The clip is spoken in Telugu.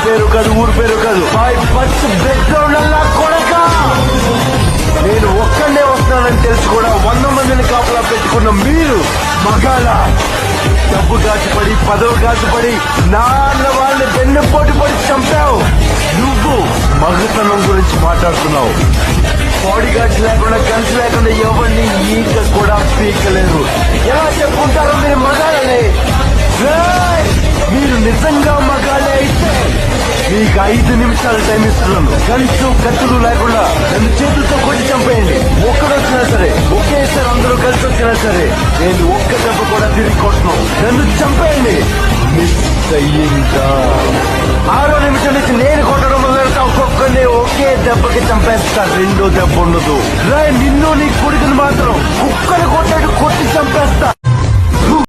పేరు కాదు, ఊరు పేరు కాదు, మై ఫస్ట్ బ్యాక్గ్రౌండ్ అలా కొడక. నేను ఒక్కడే వస్తున్నానని తెలిసి కూడా 100 మందిని కాపలా పెట్టుకున్న మీరు మగాల డబ్బు కాచుపడి, పదవి కాచుపడి, నాన్న వాళ్ళని వెన్నుపోటు పడి చంపావు. నువ్వు మగతనం గురించి మాట్లాడుతున్నావు. బాడీ గార్డ్స్ లేకుండా, గన్స్ లేకుండా ఎవరిని ఈక కూడా పీకలేరు. ఎలా చెప్పుకుంటారో మీరు మగాలని? మీరు నిజంగా మగాలే అయితే మీకు 5 నిమిషాలు టైం ఇస్తున్నాను. గన్సు కత్తులు లేకుండా నన్ను చేతులతో కొట్టి చంపేయండి. ఒక్కడొచ్చినా సరే, ఒకేసారి అందరూ కలిసి వచ్చినా సరే, నేను ఒక్క దెబ్బ కూడా తిరిగి కొట్టను. నన్ను చంపేయండి. మిస్ అయ్యిందా? 6వ నిమిషం నుంచి నేను కొట్టడం మొదలెడతా. ఒక్కొక్కరిని ఒకే దెబ్బకి చంపేస్తా. 2వ దెబ్బ ఉండదు. నిన్ను నీ కొడుకుని మాత్రం కుక్కని కొట్టాడు కొట్టి చంపేస్తా.